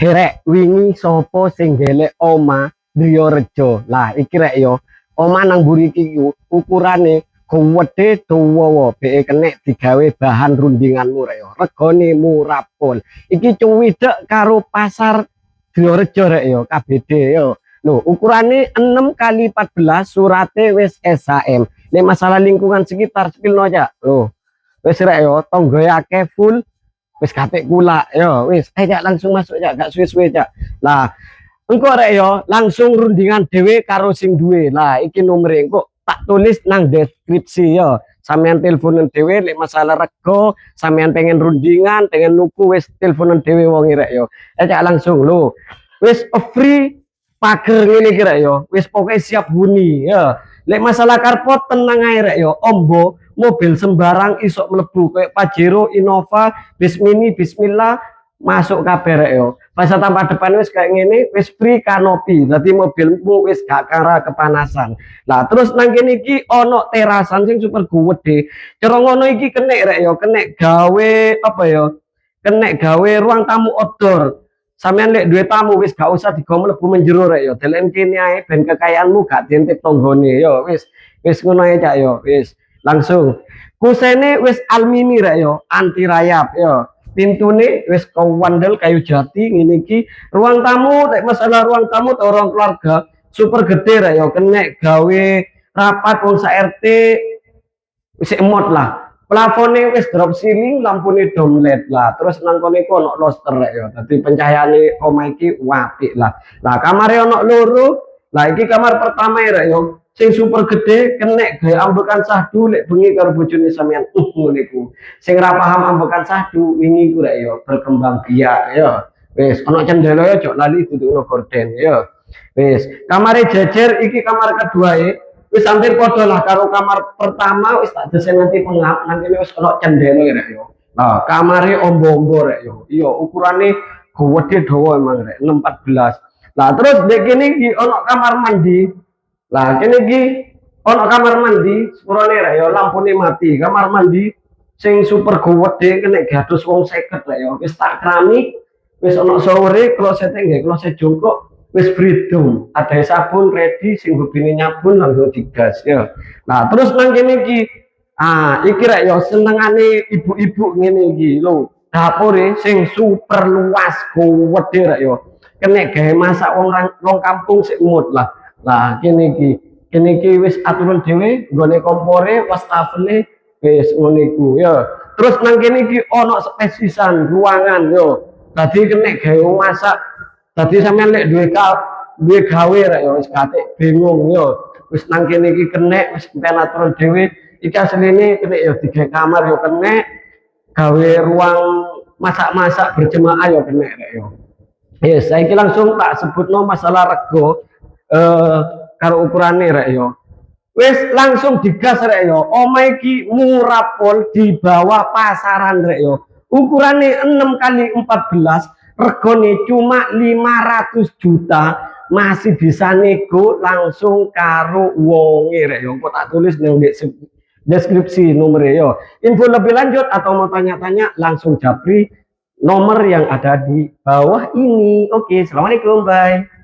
Herek wingi sapa sing golek oma Driyorejo. Lah iki rek yo. Oma nang mburi iki ukurane gedhe dawa, beke kenek digawe bahan rundinganmu rek yo. Regane murah pol. Iki cuwidhek karo pasar Driyorejo rek yo, KBD yo. Loh, ukurane 6 kali 14, surate wis SHM. Nek masalah lingkungan sekitar sepilno aja. Loh, wis rek yo, tonggoe akeh full. Wis katik kula yo wis cak langsung masuk cak gak suwe-suwe cak. Lah engko rek yo langsung rundingan dhewe karo sing duwe. Lah iki nomere engko tak tulis nang deskripsi yo. Sampeyan teleponen dhewe lek masalah rego, sampeyan pengen rundingan, pengen nuku wis teleponen dhewe wong rek yo. Cak langsung lho. Wis free pager ngene iki rek yo. Wis pokoke siap huni ya. Lek masalah karpot tenang ae rek yo. Ombo mobil sembarang isok mlebu kayak Pajero, Innova, bis mini, bismillah masuk kabeh rek yo. Masa tampak depan wis kayak ngene wis free kanopi. Dadi mobilmu wis gak kara kepanasan. Lah terus nang kene iki ono terasan sing super gede. Cara ngono iki kenek rek yo, kenek gawe apa yo? Kenek gawe ruang tamu outdoor. Sampeyan lek duwe tamu wis gak usah digo mlebu menjero rek yo. Delen kene ae ben kekayaanmu gak diintip tanggane yo. Wis ngono ae cak yo. Wis langsung kusene wis almini rek yo, anti rayap yo. Pintune wis kawandel kayu jati ngene iki. Ruang tamu nek masalah ruang tamu atau ruang keluarga super gede rek yo, kenek gawe rapat wong sak RT wis emot lah. Plafone wis drop ceiling, lampune dom LED lah. Terus nang kene iku ono loster rek yo. Dadi pencahayaane omah iki apik lah. Lah kamare ono loro. Lah iki kamar pertama rek yo. Sing super gede kenek gawe ambekan sahdu lek bengi karo bojone sampean ngene iku. Sing ora paham ambekan sahdu wingi iku rek yo berkembang biak yo. Wis ono cendela yo jok lali dudukno gorden yo. Wis kamare jejer iki kamar kedua wis hampir padha lah karo kamar pertama wis tak desen nanti pengap nang kene wis ono cendela rek yo. Nah, kamare ombo-ombo rek yo. Iya ukurane gede dawa emang rek 614. Lah terus dek kene iki ono kamar mandi. Lah kene iki ono kamar mandi, sepurane rek ya lampune mati. Kamar mandi sing super gede kena gados wong 50 rek ya. Wis tak keramik, wis ono showere, klosete nggih kloset jongkok, wis freedom. Ada sabun ready sing hobine nyabun langsung digas ya. Nah, terus nang kene iki iki rek ya senengane ibu-ibu ngene iki lho. Dapure sing super luas gede rek ya. Kena gawe masak wong kampung sik mood lah. Lah kene iki wis aturan dhewe nggone kompore, wastafele wis ngono iku ya. Terus nang kene iki ono spesisan ruangan yo. Dadi kenek gawe masak. Dadi sampean lek duwe gawe rek yo wis gatek bingung yo. Wis nang kene iki kenek wis sampean aturan dhewe. Iki asline kenek yo digawe kamar yo kenek gawe ruang masak-masak berjemaah yo kenek rek yo. Yes, saiki langsung tak sebutno masalah rego karo ukurane rek yo. Wis langsung digas rek yo. Omah iki murah pol di bawah pasaran rek yo. Ukurane 6 kali 14, regane cuma 500 juta, masih bisa nego langsung karo wonge rek yo. Kok tak tulis nang deskripsi nomor yo. Info lebih lanjut atau mau tanya-tanya langsung japri nomor yang ada di bawah ini. Oke, assalamualaikum, bye.